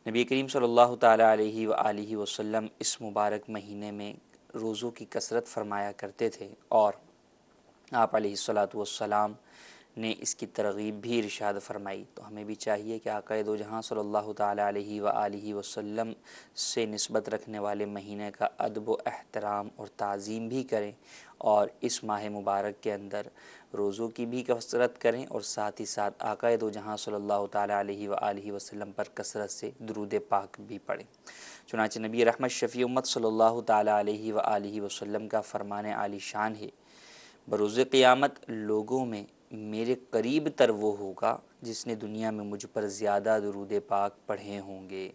نبی کریم صلی اللہ تعالیٰ علیہ وآلہ وسلم اس مبارک مہینے میں روزوں کی کثرت فرمایا کرتے تھے، اور آپ علیہ الصلاۃ والسلام نے اس کی ترغیب بھی ارشاد فرمائی۔ تو ہمیں بھی چاہیے کہ آقا دو جہاں صلی اللہ تعالیٰ علیہ وآلہ وسلم سے نسبت رکھنے والے مہینے کا ادب و احترام اور تعظیم بھی کریں، اور اس ماہ مبارک کے اندر روزوں کی بھی کثرت کریں، اور ساتھ ہی ساتھ آقا دو جہاں صلی اللہ تعالیٰ علیہ وآلہ وسلم پر کثرت سے درود پاک بھی پڑھیں۔ چنانچہ نبی رحمت شفیع امت صلی اللہ تعالیٰ علیہ وآلہ وسلم کا فرمان عالی شان ہے، بروز قیامت لوگوں میں میرے قریب تر وہ ہوگا جس نے دنیا میں مجھ پر زیادہ درود پاک پڑھے ہوں گے۔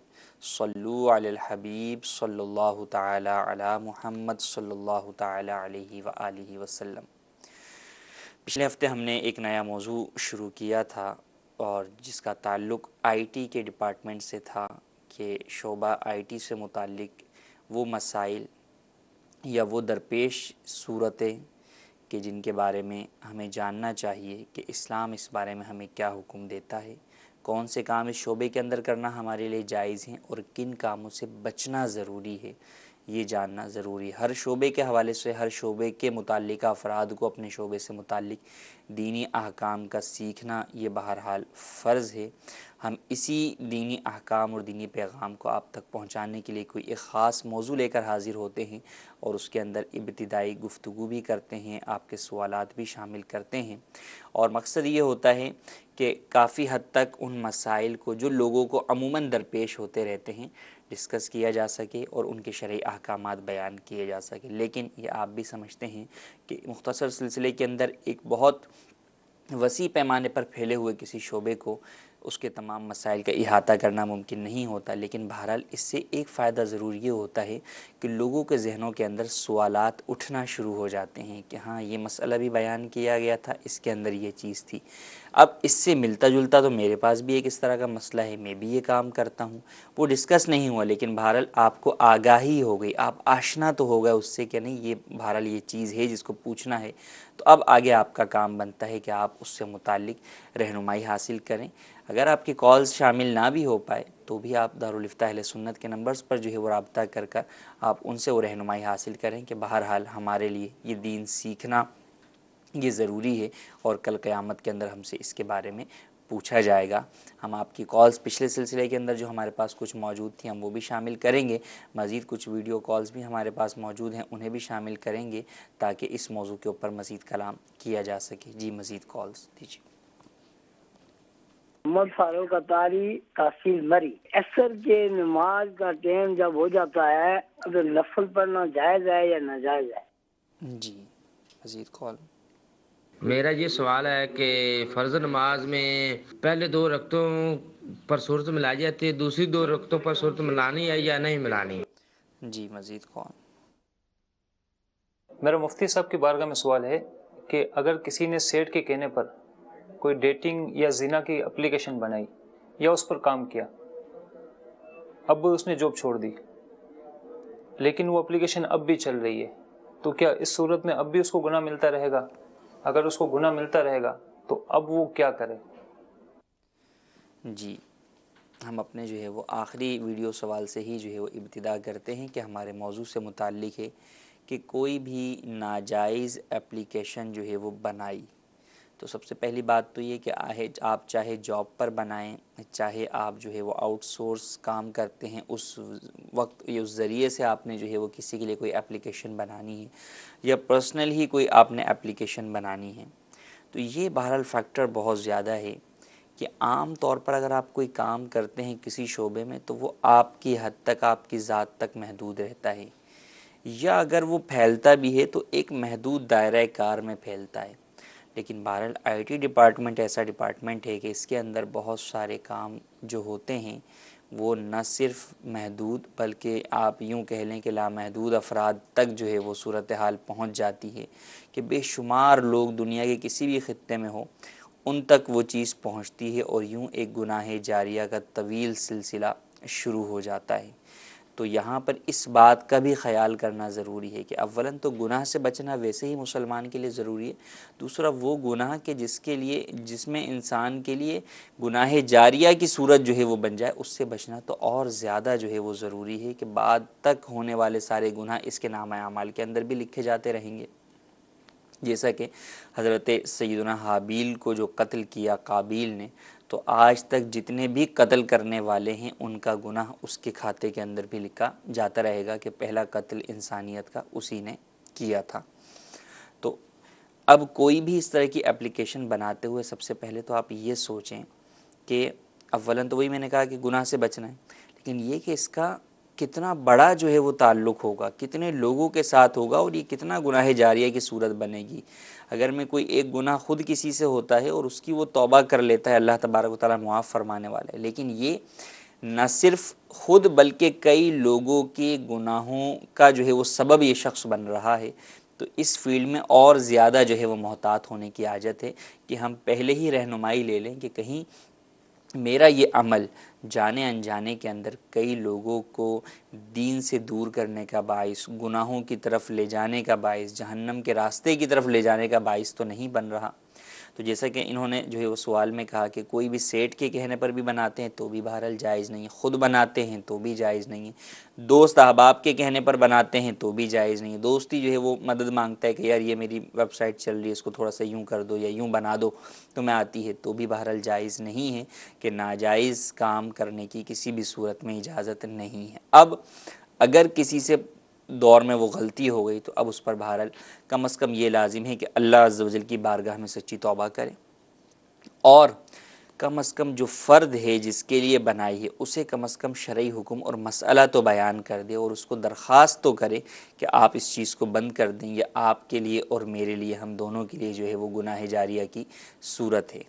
صلو علی الحبیب صلی اللہ تعالی علی محمد صلی اللہ تعالی علیہ وآلہ وسلم۔ پچھلے ہفتے ہم نے ایک نیا موضوع شروع کیا تھا، اور جس کا تعلق آئی ٹی کے ڈپارٹمنٹ سے تھا، کہ شعبہ آئی ٹی سے متعلق وہ مسائل یا وہ درپیش صورتیں کہ جن کے بارے میں ہمیں جاننا چاہیے کہ اسلام اس بارے میں ہمیں کیا حکم دیتا ہے، کون سے کام اس شعبے کے اندر کرنا ہمارے لیے جائز ہیں، اور کن کاموں سے بچنا ضروری ہے، یہ جاننا ضروری ہے۔ ہر شعبے کے حوالے سے ہر شعبے کے متعلقہ افراد کو اپنے شعبے سے متعلق دینی احکام کا سیکھنا یہ بہرحال فرض ہے۔ ہم اسی دینی احکام اور دینی پیغام کو آپ تک پہنچانے کے لیے کوئی ایک خاص موضوع لے کر حاضر ہوتے ہیں، اور اس کے اندر ابتدائی گفتگو بھی کرتے ہیں، آپ کے سوالات بھی شامل کرتے ہیں، اور مقصد یہ ہوتا ہے کہ کافی حد تک ان مسائل کو جو لوگوں کو عموماً درپیش ہوتے رہتے ہیں ڈسکس کیا جا سکے، اور ان کے شرعی احکامات بیان کیے جا سکے۔ لیکن یہ آپ بھی سمجھتے ہیں کہ مختصر سلسلے کے اندر ایک بہت وسیع پیمانے پر پھیلے ہوئے کسی شعبے کو اس کے تمام مسائل کا احاطہ کرنا ممکن نہیں ہوتا، لیکن بہرحال اس سے ایک فائدہ ضرور یہ ہوتا ہے کہ لوگوں کے ذہنوں کے اندر سوالات اٹھنا شروع ہو جاتے ہیں کہ ہاں یہ مسئلہ بھی بیان کیا گیا تھا، اس کے اندر یہ چیز تھی، اب اس سے ملتا جلتا تو میرے پاس بھی ایک اس طرح کا مسئلہ ہے، میں بھی یہ کام کرتا ہوں۔ وہ ڈسکس نہیں ہوا، لیکن بہرحال آپ کو آگاہی ہو گئی، آپ آشنا تو ہو گئے اس سے کہ نہیں یہ بہرحال یہ چیز ہے جس کو پوچھنا ہے، تو اب آگے آپ کا کام بنتا ہے کہ آپ اس سے متعلق رہنمائی حاصل کریں۔ اگر آپ کی کالز شامل نہ بھی ہو پائے تو بھی آپ دارالفتہ اہل سنت کے نمبرز پر جو ہے وہ رابطہ کر آپ ان سے وہ رہنمائی حاصل کریں کہ بہرحال ہمارے لیے یہ دین سیکھنا یہ ضروری ہے، اور کل قیامت کے اندر ہم سے اس کے بارے میں پوچھا جائے گا۔ ہم آپ کی کالز پچھلے سلسلے کے اندر جو ہمارے پاس کچھ موجود تھیں ہم وہ بھی شامل کریں گے، مزید کچھ ویڈیو کالز بھی ہمارے پاس موجود ہیں انہیں بھی شامل کریں گے، تاکہ اس موضوع کے اوپر مزید کلام کیا جا سکے۔ جی مزید کالز دیجیے۔ محمد فاروق اطاری تحصیل مری، عصر کے نماز کا ٹائم جب ہو جاتا ہے تو نفل پڑھنا جائز ہے یا ناجائز ہے؟ جی مزید کال۔ میرا یہ سوال ہے کہ فرض نماز میں پہلے 2 رکعتوں پر صورت ملائی جاتی ہے، دوسری 2 رکعتوں پر صورت ملانی ہے یا نہیں ملانی؟ جی مزید کال۔ میرا مفتی صاحب کی بارگاہ میں سوال ہے کہ اگر کسی نے سیٹ کے کہنے پر کوئی ڈیٹنگ یا زنا کی اپلیکیشن بنائی یا اس پر کام کیا، اب اس نے جاب چھوڑ دی، لیکن وہ اپلیکیشن اب بھی چل رہی ہے، تو کیا اس صورت میں اب بھی اس کو گناہ ملتا رہے گا؟ اگر اس کو گناہ ملتا رہے گا تو اب وہ کیا کرے؟ جی ہم اپنے جو ہے وہ آخری ویڈیو سوال سے ہی جو ہے وہ ابتدا کرتے ہیں کہ ہمارے موضوع سے متعلق ہے کہ کوئی بھی ناجائز اپلیکیشن جو ہے وہ بنائی، تو سب سے پہلی بات تو یہ کہ آپ چاہے جاب پر بنائیں، چاہے آپ جو ہے وہ آؤٹ سورس کام کرتے ہیں، اس وقت یا اس ذریعے سے آپ نے جو ہے وہ کسی کے لیے کوئی اپلیکیشن بنانی ہے، یا پرسنل ہی کوئی آپ نے اپلیکیشن بنانی ہے، تو یہ بہرحال فیکٹر بہت زیادہ ہے کہ عام طور پر اگر آپ کوئی کام کرتے ہیں کسی شعبے میں تو وہ آپ کی حد تک، آپ کی ذات تک محدود رہتا ہے، یا اگر وہ پھیلتا بھی ہے تو ایک محدود دائرہ کار میں پھیلتا ہے۔ لیکن بہرحال آئی ٹی ڈپارٹمنٹ ایسا ڈپارٹمنٹ ہے کہ اس کے اندر بہت سارے کام جو ہوتے ہیں وہ نہ صرف محدود بلکہ آپ یوں کہہ لیں کہ لامحدود افراد تک جو ہے وہ صورتحال پہنچ جاتی ہے کہ بے شمار لوگ دنیا کے کسی بھی خطے میں ہو ان تک وہ چیز پہنچتی ہے، اور یوں ایک گناہ جاریہ کا طویل سلسلہ شروع ہو جاتا ہے۔ تو یہاں پر اس بات کا بھی خیال کرنا ضروری ہے کہ اولاً تو گناہ سے بچنا ویسے ہی مسلمان کے لیے ضروری ہے، دوسرا وہ گناہ کہ جس میں انسان کے لیے گناہ جاریہ کی صورت جو ہے وہ بن جائے، اس سے بچنا تو اور زیادہ جو ہے وہ ضروری ہے کہ بعد تک ہونے والے سارے گناہ اس کے نامہ اعمال کے اندر بھی لکھے جاتے رہیں گے۔ جیسا کہ حضرت سیدنا حابیل کو جو قتل کیا قابیل نے، تو آج تک جتنے بھی قتل کرنے والے ہیں ان کا گناہ اس کے کھاتے کے اندر بھی لکھا جاتا رہے گا کہ پہلا قتل انسانیت کا اسی نے کیا تھا۔ تو اب کوئی بھی اس طرح کی اپلیکیشن بناتے ہوئے سب سے پہلے تو آپ یہ سوچیں کہ اولاً تو وہی میں نے کہا کہ گناہ سے بچنا ہے، لیکن یہ کہ اس کا کتنا بڑا جو ہے وہ تعلق ہوگا، کتنے لوگوں کے ساتھ ہوگا، اور یہ کتنا گناہ جاریہ کی صورت بنے گی۔ اگر میں کوئی ایک گناہ خود کسی سے ہوتا ہے اور اس کی وہ توبہ کر لیتا ہے، اللہ تبارک و تعالیٰ معاف فرمانے والا ہے، لیکن یہ نہ صرف خود بلکہ کئی لوگوں کے گناہوں کا جو ہے وہ سبب یہ شخص بن رہا ہے، تو اس فیلڈ میں اور زیادہ جو ہے وہ محتاط ہونے کی حاجت ہے کہ ہم پہلے ہی رہنمائی لے لیں کہ کہیں میرا یہ عمل جانے انجانے کے اندر کئی لوگوں کو دین سے دور کرنے کا باعث، گناہوں کی طرف لے جانے کا باعث، جہنم کے راستے کی طرف لے جانے کا باعث تو نہیں بن رہا۔ تو جیسا کہ انہوں نے جو ہے وہ سوال میں کہا کہ کوئی بھی سیٹ کے کہنے پر بھی بناتے ہیں تو بھی بہرحال جائز نہیں ہے، خود بناتے ہیں تو بھی جائز نہیں ہے، دوست احباب کے کہنے پر بناتے ہیں تو بھی جائز نہیں ہے، دوستی جو ہے وہ مدد مانگتا ہے کہ یار یہ میری ویب سائٹ چل رہی ہے، اس کو تھوڑا سا یوں کر دو یا یوں بنا دو تو میں آتی ہے، تو بھی بہرحال جائز نہیں ہے کہ ناجائز کام کرنے کی کسی بھی صورت میں اجازت نہیں ہے۔ اب اگر کسی سے دور میں وہ غلطی ہو گئی تو اب اس پر بہرحال کم از کم یہ لازم ہے کہ اللہ عز و جل کی بارگاہ میں سچی توبہ کرے، اور کم از کم جو فرد ہے جس کے لیے بنائی ہے اسے کم از کم شرعی حکم اور مسئلہ تو بیان کر دے، اور اس کو درخواست تو کرے کہ آپ اس چیز کو بند کر دیں، یہ آپ کے لیے اور میرے لیے، ہم دونوں کے لیے جو ہے وہ گناہ جاریہ کی صورت ہے۔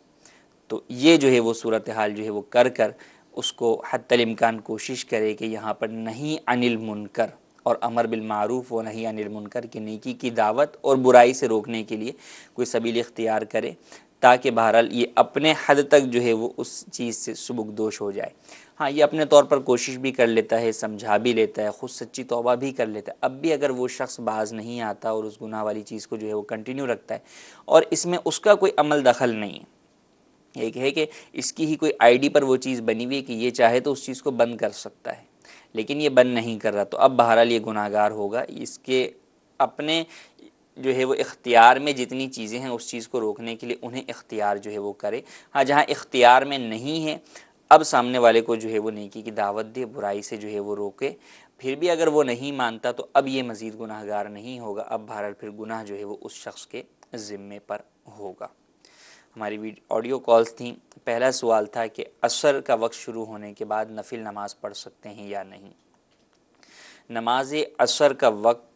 تو یہ جو ہے وہ صورتحال جو ہے وہ کر اس کو حتی الامکان کوشش کرے کہ یہاں پر نہی عن المنکر اور امر بالمعروف و نہی عن المنکر کی نیکی کی دعوت اور برائی سے روکنے کے لیے کوئی سبیل اختیار کرے، تاکہ بہرحال یہ اپنے حد تک جو ہے وہ اس چیز سے سبکدوش ہو جائے۔ ہاں، یہ اپنے طور پر کوشش بھی کر لیتا ہے، سمجھا بھی لیتا ہے، خود سچی توبہ بھی کر لیتا ہے، اب بھی اگر وہ شخص باز نہیں آتا اور اس گناہ والی چیز کو جو ہے وہ کنٹینیو رکھتا ہے اور اس میں اس کا کوئی عمل دخل نہیں ہے، ایک ہے کہ اس کی ہی کوئی آئی ڈی پر وہ چیز بنی ہوئی ہے کہ یہ چاہے تو اس چیز کو بند کر سکتا ہے، لیکن یہ بند نہیں کر رہا، تو اب بہرحال یہ گناہگار ہوگا۔ اس کے اپنے جو ہے وہ اختیار میں جتنی چیزیں ہیں اس چیز کو روکنے کے لیے انہیں اختیار جو ہے وہ کرے۔ ہاں، جہاں اختیار میں نہیں ہے اب سامنے والے کو جو ہے وہ نیکی کی دعوت دے، برائی سے جو ہے وہ روکے، پھر بھی اگر وہ نہیں مانتا تو اب یہ مزید گناہگار نہیں ہوگا، اب بہرحال پھر گناہ جو ہے وہ اس شخص کے ذمے پر ہوگا۔ ہماری آڈیو کالز تھیں۔ پہلا سوال تھا کہ عصر کا وقت شروع ہونے کے بعد نفل نماز پڑھ سکتے ہیں یا نہیں۔ نماز عصر کا وقت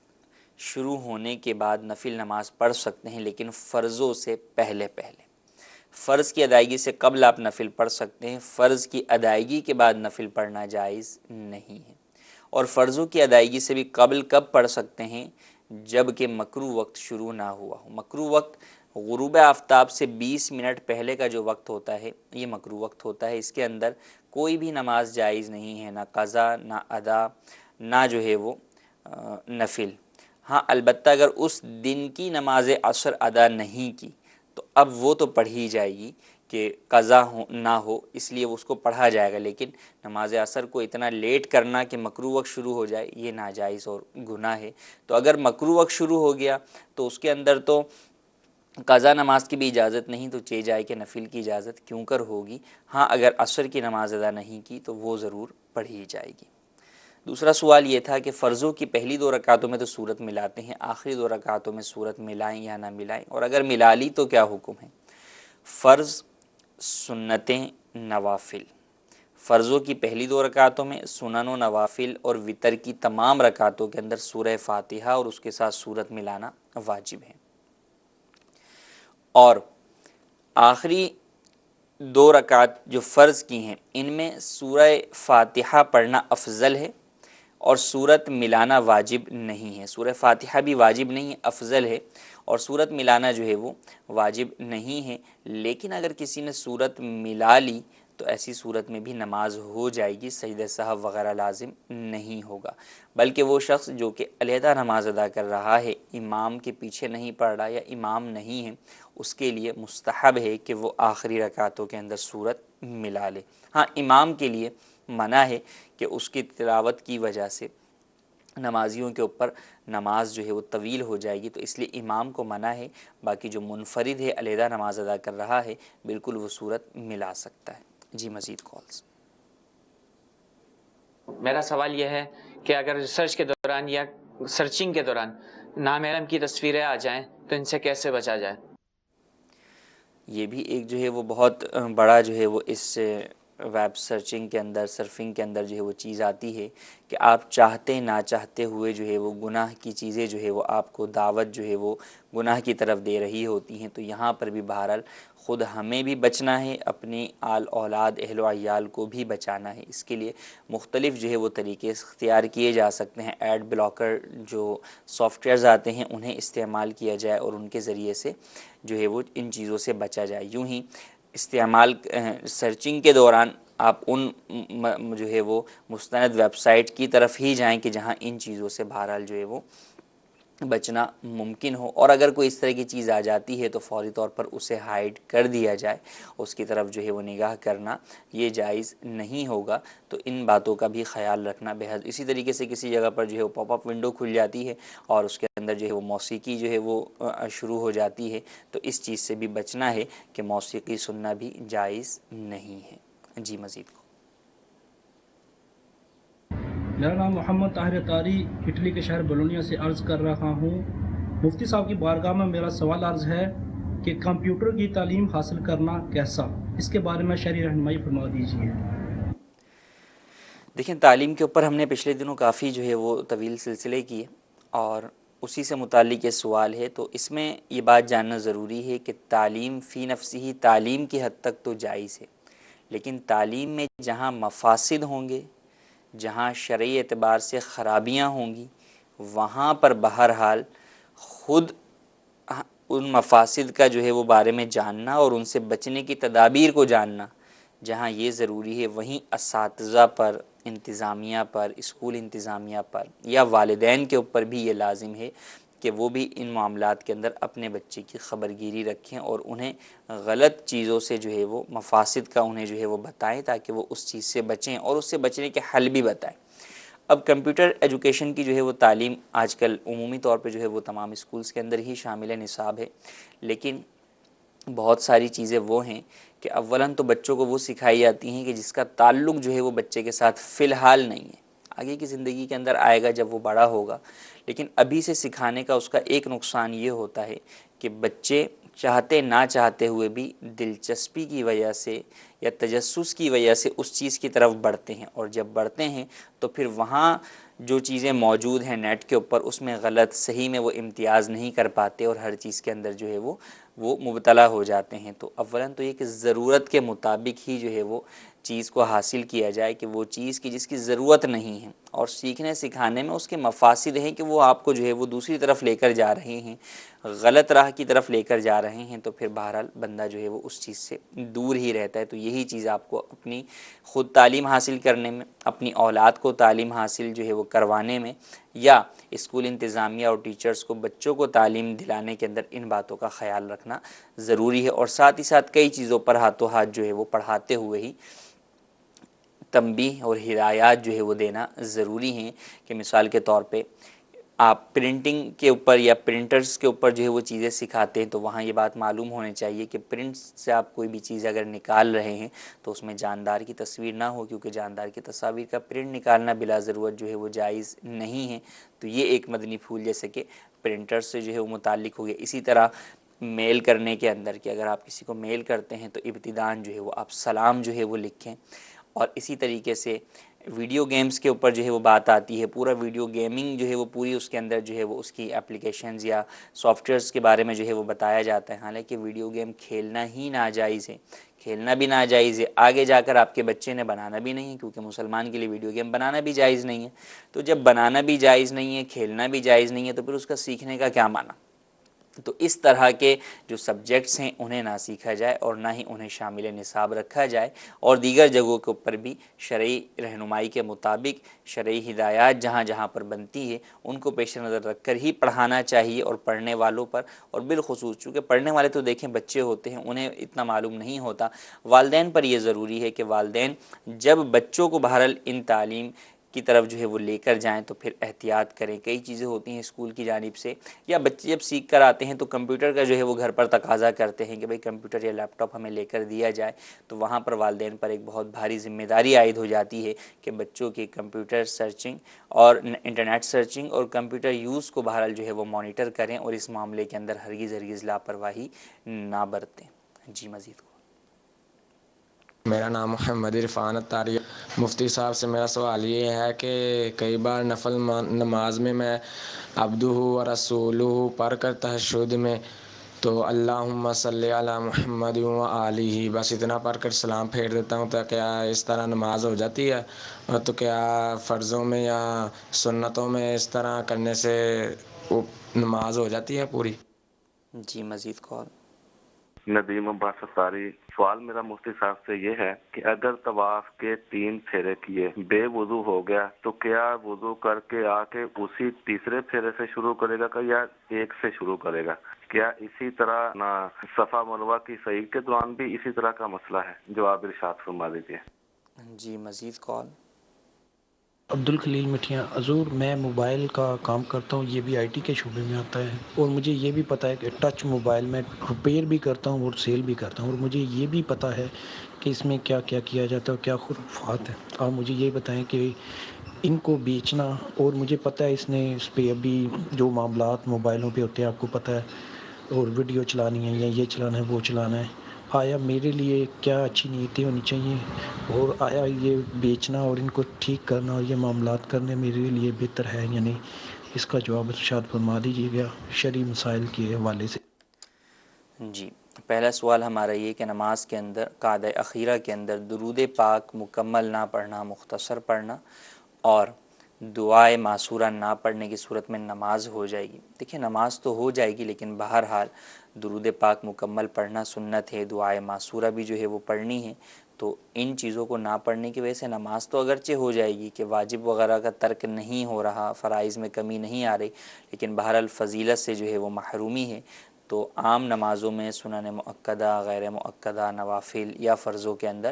شروع ہونے کے بعد نفل نماز پڑھ سکتے ہیں، لیکن فرضوں سے پہلے فرض کی ادائیگی سے قبل آپ نفل پڑھ سکتے ہیں، فرض کی ادائیگی کے بعد نفل پڑھنا جائز نہیں ہے۔ اور فرضوں کی ادائیگی سے بھی قبل کب پڑھ سکتے ہیں؟ جب کہ مکروہ وقت شروع نہ ہوا ہو۔ مکروہ وقت غروب آفتاب سے 20 منٹ پہلے کا جو وقت ہوتا ہے یہ مکروہ وقت ہوتا ہے، اس کے اندر کوئی بھی نماز جائز نہیں ہے، نہ قضا، نہ ادا، نہ جو ہے وہ نفل۔ ہاں، البتہ اگر اس دن کی نماز عصر ادا نہیں کی تو اب وہ تو پڑھی جائے گی کہ قضا نہ ہو، اس لیے اس کو پڑھا جائے گا، لیکن نماز عصر کو اتنا لیٹ کرنا کہ مکروہ وقت شروع ہو جائے یہ ناجائز اور گناہ ہے۔ تو اگر مکروہ وقت شروع ہو گیا تو اس کے اندر تو قضا نماز کی بھی اجازت نہیں، تو چہ جائے کہ نفل کی اجازت کیوں کر ہوگی۔ ہاں، اگر عصر کی نماز ادا نہیں کی تو وہ ضرور پڑھی جائے گی۔ دوسرا سوال یہ تھا کہ فرضوں کی پہلی 2 رکعتوں میں تو سورت ملاتے ہیں، آخری 2 رکعتوں میں سورت ملائیں یا نہ ملائیں، اور اگر ملا لی تو کیا حکم ہے؟ فرض، سنتیں، نوافل۔ فرضوں کی پہلی 2 رکعتوں میں، سنن و نوافل اور وتر کی تمام رکعتوں کے اندر سورہ فاتحہ اور اس کے ساتھ سورت ملانا واجب ہے، اور آخری 2 رکعت جو فرض کی ہیں ان میں سورہ فاتحہ پڑھنا افضل ہے اور سورت ملانا واجب نہیں ہے۔ سورہ فاتحہ بھی واجب نہیں ہے، افضل ہے، اور سورت ملانا جو ہے وہ واجب نہیں ہے، لیکن اگر کسی نے سورت ملا لی تو ایسی صورت میں بھی نماز ہو جائے گی، سجدہ سہو وغیرہ لازم نہیں ہوگا، بلکہ وہ شخص جو کہ علیحدہ نماز ادا کر رہا ہے، امام کے پیچھے نہیں پڑھ رہا یا امام نہیں ہے، اس کے لیے مستحب ہے کہ وہ آخری رکعتوں کے اندر سورت ملا لے۔ ہاں، امام کے لیے منع ہے کہ اس کی تلاوت کی وجہ سے نمازیوں کے اوپر نماز جو ہے وہ طویل ہو جائے گی، تو اس لیے امام کو منع ہے، باقی جو منفرد ہے، علیحدہ نماز ادا کر رہا ہے، بالکل وہ صورت ملا سکتا ہے۔ جی مزید کالز۔ میرا سوال یہ ہے کہ اگر ریسرچ کے دوران یا سرچنگ کے دوران نامحرم کی تصویریں آ جائیں تو ان سے کیسے بچا جائے؟ یہ بھی ایک جو ہے وہ بہت بڑا جو ہے وہ اس ویب سرچنگ کے اندر، سرفنگ کے اندر جو ہے وہ چیز آتی ہے کہ آپ چاہتے نہ چاہتے ہوئے جو ہے وہ گناہ کی چیزیں جو ہے وہ آپ کو دعوت جو ہے وہ گناہ کی طرف دے رہی ہوتی ہیں۔ تو یہاں پر بھی بہرحال خود ہمیں بھی بچنا ہے، اپنی آل اولاد اہل و عیال کو بھی بچانا ہے۔ اس کے لیے مختلف جو ہے وہ طریقے اختیار کیے جا سکتے ہیں۔ ایڈ بلاکر جو سافٹ ویئرز آتے ہیں انہیں استعمال کیا جائے اور ان کے ذریعے سے جو ہے وہ ان چیزوں سے بچا جائے۔ یوں ہی استعمال سرچنگ کے دوران آپ ان جو ہے وہ مستند ویب سائٹ کی طرف ہی جائیں کہ جہاں ان چیزوں سے بہرحال جو ہے وہ بچنا ممکن ہو، اور اگر کوئی اس طرح کی چیز آ جاتی ہے تو فوری طور پر اسے ہائیڈ کر دیا جائے، اس کی طرف جو ہے وہ نگاہ کرنا یہ جائز نہیں ہوگا۔ تو ان باتوں کا بھی خیال رکھنا بہت۔ اسی طریقے سے کسی جگہ پر جو ہے وہ پاپ اپ ونڈو کھل جاتی ہے اور اس کے اندر جو ہے وہ موسیقی جو ہے وہ شروع ہو جاتی ہے، تو اس چیز سے بھی بچنا ہے کہ موسیقی سننا بھی جائز نہیں ہے۔ جی مزید کو۔ میرا نام محمد طاہر طاری اٹلی کے شہر بولونیا سے عرض کر رہا ہوں۔ مفتی صاحب کی بارگاہ میں میرا سوال عرض ہے کہ کمپیوٹر کی تعلیم حاصل کرنا کیسا، اس کے بارے میں شرعی رہنمائی فرما دیجیے۔ دیکھیں، تعلیم کے اوپر ہم نے پچھلے دنوں کافی جو ہے وہ طویل سلسلے کیے اور اسی سے متعلق یہ سوال ہے، تو اس میں یہ بات جاننا ضروری ہے کہ تعلیم فی نفسی ہی تعلیم کی حد تک تو جائز ہے، لیکن تعلیم میں جہاں مفاسد ہوں گے، جہاں شرعی اعتبار سے خرابیاں ہوں گی، وہاں پر بہرحال خود ان مفاسد کا جو ہے وہ بارے میں جاننا اور ان سے بچنے کی تدابیر کو جاننا جہاں یہ ضروری ہے، وہیں اساتذہ پر، انتظامیہ پر، اسکول انتظامیہ پر یا والدین کے اوپر بھی یہ لازم ہے کہ وہ بھی ان معاملات کے اندر اپنے بچے کی خبرگیری رکھیں اور انہیں غلط چیزوں سے جو ہے وہ مفاسد کا انہیں جو ہے وہ بتائیں تاکہ وہ اس چیز سے بچیں اور اس سے بچنے کے حل بھی بتائیں۔ اب کمپیوٹر ایجوکیشن کی جو ہے وہ تعلیم آج کل عمومی طور پہ جو ہے وہ تمام اسکولز کے اندر ہی شامل نصاب ہے، لیکن بہت ساری چیزیں وہ ہیں کہ اولاً تو بچوں کو وہ سکھائی جاتی ہیں کہ جس کا تعلق جو ہے وہ بچے کے ساتھ فی الحال نہیں ہے، آگے کی زندگی کے اندر آئے گا جب وہ بڑا ہوگا۔ لیکن ابھی سے سکھانے کا اس کا ایک نقصان یہ ہوتا ہے کہ بچے چاہتے نہ چاہتے ہوئے بھی دلچسپی کی وجہ سے یا تجسس کی وجہ سے اس چیز کی طرف بڑھتے ہیں، اور جب بڑھتے ہیں تو پھر وہاں جو چیزیں موجود ہیں نیٹ کے اوپر اس میں غلط صحیح میں وہ امتیاز نہیں کر پاتے اور ہر چیز کے اندر جو ہے وہ مبتلا ہو جاتے ہیں۔ تو اولاً تو یہ کہ ضرورت کے مطابق ہی جو ہے وہ چیز کو حاصل کیا جائے کہ وہ چیز کی جس کی ضرورت نہیں ہے، اور سیکھنے سکھانے میں اس کے مفاسد ہیں کہ وہ آپ کو جو ہے وہ دوسری طرف لے کر جا رہے ہیں، غلط راہ کی طرف لے کر جا رہے ہیں، تو پھر بہرحال بندہ جو ہے وہ اس چیز سے دور ہی رہتا ہے۔ تو یہی چیز آپ کو اپنی خود تعلیم حاصل کرنے میں، اپنی اولاد کو تعلیم حاصل جو ہے وہ کروانے میں، یا اسکول انتظامیہ اور ٹیچرز کو بچوں کو تعلیم دلانے کے اندر ان باتوں کا خیال رکھنا ضروری ہے، اور ساتھ ہی ساتھ کئی چیزوں پر ہاتھوں ہاتھ جو ہے وہ پڑھاتے ہوئے ہی تنبیہ اور ہدایات جو ہے وہ دینا ضروری ہیں کہ مثال کے طور پہ آپ پرنٹنگ کے اوپر یا پرنٹرز کے اوپر جو ہے وہ چیزیں سکھاتے ہیں، تو وہاں یہ بات معلوم ہونی چاہیے کہ پرنٹ سے آپ کوئی بھی چیز اگر نکال رہے ہیں تو اس میں جاندار کی تصویر نہ ہو، کیونکہ جاندار کی تصاویر کا پرنٹ نکالنا بلا ضرورت جو ہے وہ جائز نہیں ہے۔ تو یہ ایک مدنی پھول جیسے کہ پرنٹر سے جو ہے وہ متعلق ہو گیا۔ اسی طرح میل کرنے کے اندر کہ اگر آپ کسی کو میل کرتے ہیں تو ابتداءً جو ہے وہ آپ سلام جو ہے وہ لکھیں، اور اسی طریقے سے ویڈیو گیمز کے اوپر جو ہے وہ بات آتی ہے، پورا ویڈیو گیمنگ جو ہے وہ پوری اس کے اندر جو ہے وہ اس کی اپلیکیشنز یا سافٹ ویئرز کے بارے میں جو ہے وہ بتایا جاتا ہے، حالانکہ ویڈیو گیم کھیلنا ہی ناجائز ہے، کھیلنا بھی ناجائز ہے، آگے جا کر آپ کے بچے نے بنانا بھی نہیں ہے، کیونکہ مسلمان کے لیے ویڈیو گیم بنانا بھی جائز نہیں ہے۔ تو جب بنانا بھی جائز نہیں ہے، کھیلنا بھی جائز نہیں ہے، تو پھر اس کا سیکھنے کا کیا معنی؟ تو اس طرح کے جو سبجیکٹس ہیں انہیں نہ سیکھا جائے اور نہ ہی انہیں شامل نصاب رکھا جائے، اور دیگر جگہوں کے اوپر بھی شرعی رہنمائی کے مطابق شرعی ہدایات جہاں جہاں پر بنتی ہے ان کو پیش نظر رکھ کر ہی پڑھانا چاہیے، اور پڑھنے والوں پر، اور بالخصوص چونکہ پڑھنے والے تو دیکھیں بچے ہوتے ہیں انہیں اتنا معلوم نہیں ہوتا، والدین پر یہ ضروری ہے کہ والدین جب بچوں کو بہرحال ان تعلیم کی طرف جو ہے وہ لے کر جائیں تو پھر احتیاط کریں۔ کئی چیزیں ہوتی ہیں اسکول کی جانب سے، یا بچے جب سیکھ کر آتے ہیں تو کمپیوٹر کا جو ہے وہ گھر پر تقاضا کرتے ہیں کہ بھئی کمپیوٹر یا لیپ ٹاپ ہمیں لے کر دیا جائے، تو وہاں پر والدین پر ایک بہت بھاری ذمہ داری عائد ہو جاتی ہے کہ بچوں کی کمپیوٹر سرچنگ اور انٹرنیٹ سرچنگ اور کمپیوٹر یوز کو بہرحال جو ہے وہ مانیٹر کریں، اور اس معاملے کے اندر ہرگز لاپرواہی نہ برتیں۔ جی مزید کو میرا نام محمد عرفان اتاری۔ مفتی صاحب سے میرا سوال یہ ہے کہ کئی بار نفل نماز میں عبدہ و رسولہ پڑھ کر تہجد میں تو اللہم صلی علی محمد و آلہ بس اتنا پڑھ کر سلام پھیر دیتا ہوں، تو کیا اس طرح نماز ہو جاتی ہے؟ اور تو کیا فرضوں میں یا سنتوں میں اس طرح کرنے سے نماز ہو جاتی ہے پوری؟ جی مزید کال۔ ندیم عباس اتاری۔ سوال میرا مفتی صاحب سے یہ ہے کہ اگر طواف کے 3 پھیرے کیے بے وضو ہو گیا تو کیا وضو کر کے آ کے اسی تیسرے پھیرے سے شروع کرے گا یا ایک سے شروع کرے گا؟ کیا اسی طرح نہ صفا مروہ کی صعید کے دوران بھی اسی طرح کا مسئلہ ہے؟ جواب ارشاد فرما دیجیے۔ جی مزید کال۔ عبد الخلیل مٹھیاں۔ حضور میں موبائل کا کام کرتا ہوں، یہ بھی آئی ٹی کے شعبے میں آتا ہے، اور مجھے یہ بھی پتہ ہے کہ ٹچ موبائل میں ریپیئر بھی کرتا ہوں اور سیل بھی کرتا ہوں، اور مجھے یہ بھی پتہ ہے کہ اس میں کیا کیا کیا جاتا ہے اور کیا خرافات ہیں۔ آپ مجھے یہ بتائیں کہ ان کو بیچنا، اور مجھے پتہ ہے اس پہ ابھی جو معاملات موبائلوں پہ ہوتے ہیں آپ کو پتہ ہے، اور ویڈیو چلانی ہے یا یہ چلانا ہے وہ چلانا ہے، آیا میرے لیے کیا اچھی نیتیں ہونی چاہیے، اور آیا یہ بیچنا اور ان کو ٹھیک کرنا اور یہ معاملات کرنے میرے لیے بہتر ہے یا نہیں؟ اس کا جواب ارشاد فرما دیجیے گا شرعی مسائل کے حوالے سے۔ جی پہلا سوال ہمارا یہ کہ نماز کے اندر قعدہ اخیرہ کے اندر درود پاک مکمل نہ پڑھنا، مختصر پڑھنا، اور دعائے معصورہ نہ پڑھنے کی صورت میں نماز ہو جائے گی؟ دیکھیں نماز تو ہو جائے گی، لیکن بہرحال درود پاک مکمل پڑھنا سنت ہے، دعائے معصورہ بھی جو ہے وہ پڑھنی ہے، تو ان چیزوں کو نہ پڑھنے کی وجہ سے نماز تو اگرچہ ہو جائے گی کہ واجب وغیرہ کا ترک نہیں ہو رہا، فرائض میں کمی نہیں آ رہی، لیکن بہرحال فضیلت سے جو ہے وہ محرومی ہے۔ تو عام نمازوں میں سنن مؤکدہ، غیر مؤکدہ، نوافل یا فرضوں کے اندر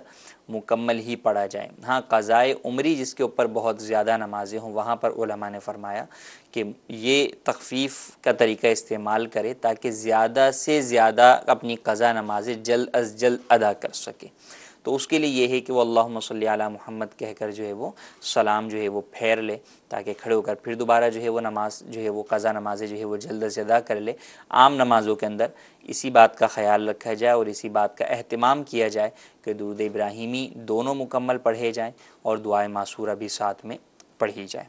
مکمل ہی پڑھا جائے۔ ہاں قضائے عمری جس کے اوپر بہت زیادہ نمازیں ہوں، وہاں پر علماء نے فرمایا کہ یہ تخفیف کا طریقہ استعمال کرے تاکہ زیادہ سے زیادہ اپنی قضا نمازیں جلد از جلد ادا کر سکے۔ تو اس کے لیے یہ ہے کہ وہ اللہم صلی علی محمد کہہ کر جو ہے وہ سلام جو ہے وہ پھیر لے، تاکہ کھڑے ہو کر پھر دوبارہ جو ہے وہ نماز جو ہے وہ قضا نمازیں جو ہے وہ جلد از جلد ادا کر لے۔ عام نمازوں کے اندر اسی بات کا خیال رکھا جائے اور اسی بات کا اہتمام کیا جائے کہ درود ابراہیمی دونوں مکمل پڑھے جائیں اور دعائے معصورہ بھی ساتھ میں پڑھی جائے۔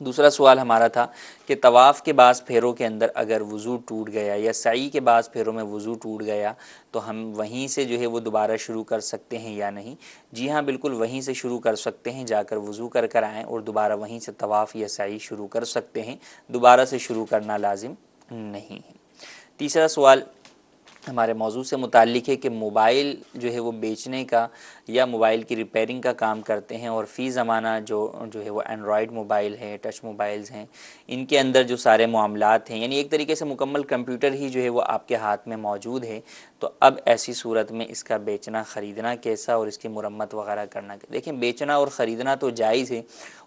دوسرا سوال ہمارا تھا کہ طواف کے بعض پھیروں کے اندر اگر وضو ٹوٹ گیا یا سعی کے بعض پھیروں میں وضو ٹوٹ گیا تو ہم وہیں سے جو ہے وہ دوبارہ شروع کر سکتے ہیں یا نہیں؟ جی ہاں بالکل وہیں سے شروع کر سکتے ہیں، جا کر وضو کر کر آئیں اور دوبارہ وہیں سے طواف یا سعی شروع کر سکتے ہیں، دوبارہ سے شروع کرنا لازم نہیں ہے۔ تیسرا سوال ہمارے موضوع سے متعلق ہے کہ موبائل جو ہے وہ بیچنے کا یا موبائل کی ریپیئرنگ کا کام کرتے ہیں، اور فی زمانہ جو ہے وہ اینڈرائڈ موبائل ہے، ٹچ موبائلز ہیں، ان کے اندر جو سارے معاملات ہیں، یعنی ایک طریقے سے مکمل کمپیوٹر ہی جو ہے وہ آپ کے ہاتھ میں موجود ہے، تو اب ایسی صورت میں اس کا بیچنا خریدنا کیسا اور اس کی مرمت وغیرہ کرنا؟ دیکھیں بیچنا اور خریدنا تو جائز ہے،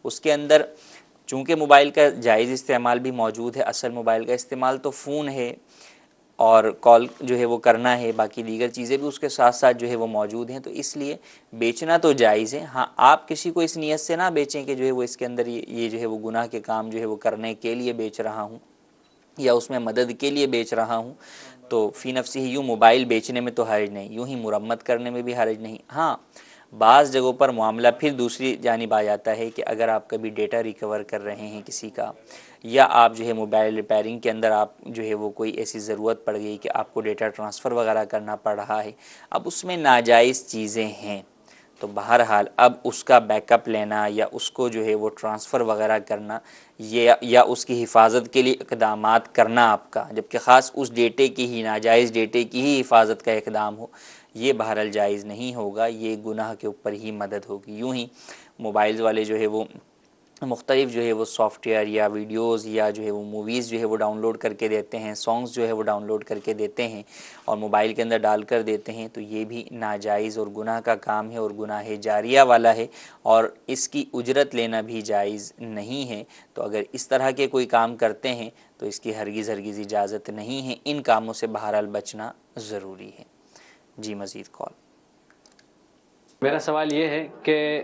اس کے اندر چونکہ موبائل کا جائز استعمال بھی موجود ہے، اصل موبائل کا استعمال تو فون ہے اور کال جو ہے وہ کرنا ہے، باقی دیگر چیزیں بھی اس کے ساتھ ساتھ جو ہے وہ موجود ہیں، تو اس لیے بیچنا تو جائز ہے۔ ہاں آپ کسی کو اس نیت سے نہ بیچیں کہ جو ہے وہ اس کے اندر یہ جو ہے وہ گناہ کے کام جو ہے وہ کرنے کے لیے بیچ رہا ہوں یا اس میں مدد کے لیے بیچ رہا ہوں، تو فی نفسی ہی یوں موبائل بیچنے میں تو حرج نہیں، یوں ہی مرمت کرنے میں بھی حرج نہیں۔ ہاں بعض جگہوں پر معاملہ پھر دوسری جانب آ جاتا ہے کہ اگر آپ کبھی ڈیٹا ریکور کر رہے ہیں کسی کا، یا آپ جو ہے موبائل ریپیئرنگ کے اندر آپ جو ہے وہ کوئی ایسی ضرورت پڑ گئی کہ آپ کو ڈیٹا ٹرانسفر وغیرہ کرنا پڑ رہا ہے، اب اس میں ناجائز چیزیں ہیں تو بہرحال اب اس کا بیک اپ لینا یا اس کو جو ہے وہ ٹرانسفر وغیرہ کرنا یا اس کی حفاظت کے لیے اقدامات کرنا آپ کا، جبکہ خاص اس ڈیٹے کی ہی، ناجائز ڈیٹے کی ہی حفاظت کا اقدام ہو، یہ بہرحال جائز نہیں ہوگا، یہ گناہ کے اوپر ہی مدد ہوگی۔ یوں ہی موبائلز والے جو ہے وہ مختلف جو ہے وہ سافٹ ویئر یا ویڈیوز یا جو ہے وہ موویز جو ہے وہ ڈاؤن لوڈ کر کے دیتے ہیں، سانگز جو ہے وہ ڈاؤن لوڈ کر کے دیتے ہیں اور موبائل کے اندر ڈال کر دیتے ہیں، تو یہ بھی ناجائز اور گناہ کا کام ہے اور گناہ جاریہ والا ہے، اور اس کی اجرت لینا بھی جائز نہیں ہے۔ تو اگر اس طرح کے کوئی کام کرتے ہیں تو اس کی ہرگز اجازت نہیں ہے، ان کاموں سے بہرحال بچنا ضروری ہے۔ جی مزید کال۔ میرا سوال یہ ہے کہ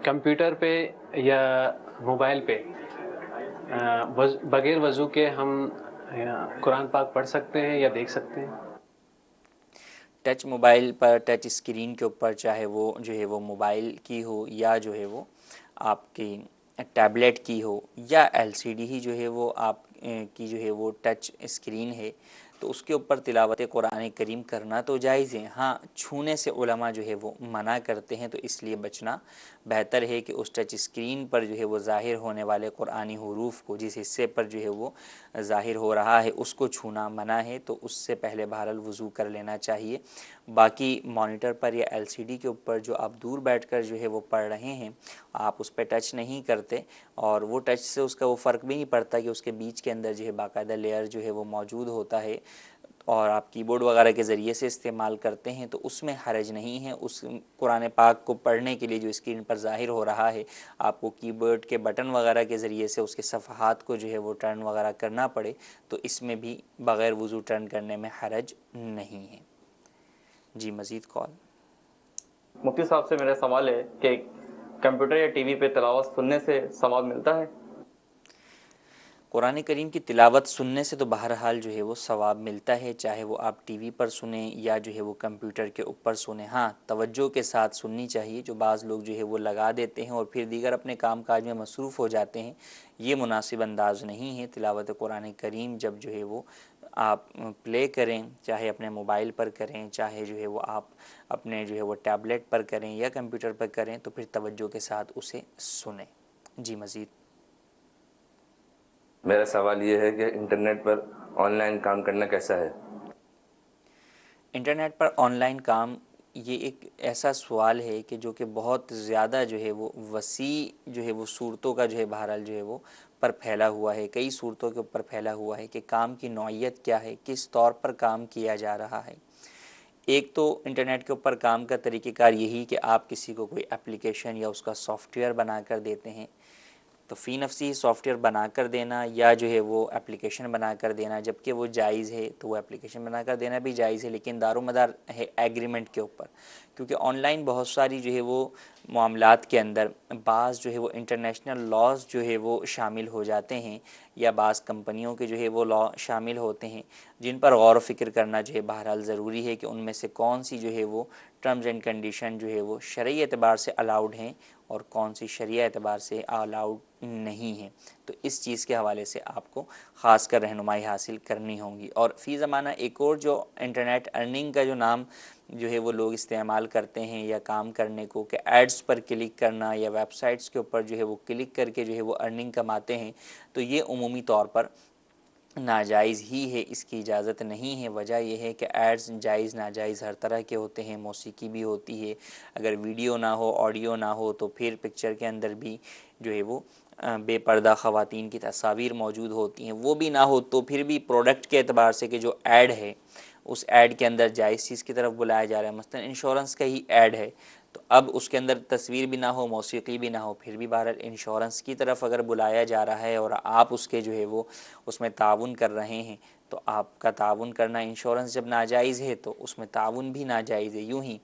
کمپیوٹر پہ یا موبائل پہ بغیر وضو کے ہم قرآن پاک پڑھ سکتے ہیں یا دیکھ سکتے ہیں؟ ٹچ موبائل پر، ٹچ اسکرین کے اوپر، چاہے وہ جو ہے وہ موبائل کی ہو یا جو ہے وہ آپ کی ٹیبلیٹ کی ہو یا ایل سی ڈی ہی جو ہے وہ آپ کی جو ہے وہ ٹچ اسکرین ہے، تو اس کے اوپر تلاوت قرآن کریم کرنا تو جائز ہے۔ ہاں، چھونے سے علماء جو ہے وہ منع کرتے ہیں، تو اس لیے بچنا بہتر ہے کہ اس ٹچ اسکرین پر جو ہے وہ ظاہر ہونے والے قرآنی حروف کو، جس حصے پر جو ہے وہ ظاہر ہو رہا ہے اس کو چھونا منع ہے، تو اس سے پہلے بہرحال وضو کر لینا چاہیے۔ باقی مانیٹر پر یا ایل سی ڈی کے اوپر جو آپ دور بیٹھ کر جو ہے وہ پڑھ رہے ہیں، آپ اس پہ ٹچ نہیں کرتے، اور وہ ٹچ سے اس کا وہ فرق بھی نہیں پڑتا کہ اس کے بیچ کے اندر جو ہے باقاعدہ لیئر جو ہے وہ موجود ہوتا ہے، اور آپ کی بورڈ وغیرہ کے ذریعے سے استعمال کرتے ہیں، تو اس میں حرج نہیں ہے۔ اس قرآن پاک کو پڑھنے کے لیے جو اسکرین پر ظاہر ہو رہا ہے، آپ کو کی بورڈ کے بٹن وغیرہ کے ذریعے سے اس کے صفحات کو جو ہے وہ ٹرن وغیرہ کرنا پڑے، تو اس میں بھی بغیر وضو ٹرن کرنے میں حرج نہیں ہے۔ جی مزید کال۔ مفتی صاحب سے میرا سوال ہے کہ کمپیوٹر یا ٹی وی پہ تلاوت سننے سے ثواب ملتا ہے؟ قرآن کریم کی تلاوت سننے سے تو بہرحال جو ہے وہ ثواب ملتا ہے، چاہے وہ آپ ٹی وی پر سنیں یا جو ہے وہ کمپیوٹر کے اوپر سنیں۔ ہاں، توجہ کے ساتھ سننی چاہیے، جو بعض لوگ جو ہے وہ لگا دیتے ہیں اور پھر دیگر اپنے کام کاج میں مصروف ہو جاتے ہیں، یہ مناسب انداز نہیں ہے۔ تلاوت قرآن کریم جب جو ہے وہ آپ پلے کریں، چاہے اپنے موبائل پر کریں، چاہے جو ہے وہ آپ اپنے جو ہے وہ ٹیبلیٹ پر کریں یا کمپیوٹر پر کریں، تو پھر توجہ کے ساتھ اسے سنیں۔ جی مزید۔ میرا سوال یہ ہے کہ انٹرنیٹ پر آن لائن کام کرنا کیسا ہے؟ انٹرنیٹ پر آن لائن کام، یہ ایک ایسا سوال ہے کہ جو کہ بہت زیادہ جو ہے وہ وسیع جو ہے وہ صورتوں کا جو ہے بہرحال جو ہے وہ پر پھیلا ہوا ہے، کئی صورتوں کے اوپر پھیلا ہوا ہے کہ کام کی نوعیت کیا ہے، کس طور پر کام کیا جا رہا ہے۔ ایک تو انٹرنیٹ کے اوپر کام کا طریقہ کار یہی کہ آپ کسی کو کوئی اپلیکیشن یا اس کا سافٹ ویئر بنا کر دیتے ہیں، تو فی نفسی سافٹ ویئر بنا کر دینا یا جو ہے وہ اپلیکیشن بنا کر دینا، جبکہ وہ جائز ہے، تو وہ اپلیکیشن بنا کر دینا بھی جائز ہے، لیکن دار و مدار ہے ایگریمنٹ کے اوپر، کیونکہ آن لائن بہت ساری جو ہے وہ معاملات کے اندر بعض جو ہے وہ انٹرنیشنل لاز جو ہے وہ شامل ہو جاتے ہیں، یا بعض کمپنیوں کے جو ہے وہ لا شامل ہوتے ہیں، جن پر غور و فکر کرنا جو ہے بہرحال ضروری ہے کہ ان میں سے کون سی جو ہے وہ ٹرمز اینڈ کنڈیشن جو ہے وہ شرعی اعتبار سے الاؤڈ ہیں اور کون سی شرعی اعتبار سے الاؤڈ نہیں ہے۔ تو اس چیز کے حوالے سے آپ کو خاص کر رہنمائی حاصل کرنی ہوگی۔ اور فی زمانہ ایک اور جو انٹرنیٹ ارننگ کا جو نام جو ہے وہ لوگ استعمال کرتے ہیں یا کام کرنے کو، کہ ایڈز پر کلک کرنا یا ویب سائٹس کے اوپر جو ہے وہ کلک کر کے جو ہے وہ ارننگ کماتے ہیں، تو یہ عمومی طور پر ناجائز ہی ہے، اس کی اجازت نہیں ہے۔ وجہ یہ ہے کہ ایڈز جائز ناجائز ہر طرح کے ہوتے ہیں، موسیقی بھی ہوتی ہے، اگر ویڈیو نہ ہو، آڈیو نہ ہو، تو پھر پکچر کے اندر بھی جو ہے وہ بے پردہ خواتین کی تصاویر موجود ہوتی ہیں، وہ بھی نہ ہو تو پھر بھی پروڈکٹ کے اعتبار سے کہ جو ایڈ ہے اس ایڈ کے اندر جائز چیز کی طرف بلایا جا رہا ہے، مثلا انشورنس کا ہی ایڈ ہے، تو اب اس کے اندر تصویر بھی نہ ہو، موسیقی بھی نہ ہو، پھر بھی بہرحال انشورنس کی طرف اگر بلایا جا رہا ہے اور آپ اس کے جو ہے وہ اس میں تعاون کر رہے ہیں، تو آپ کا تعاون کرنا، انشورنس جب ناجائز ہے تو اس میں تعاون بھی ناجائز ہے۔ یوں ہی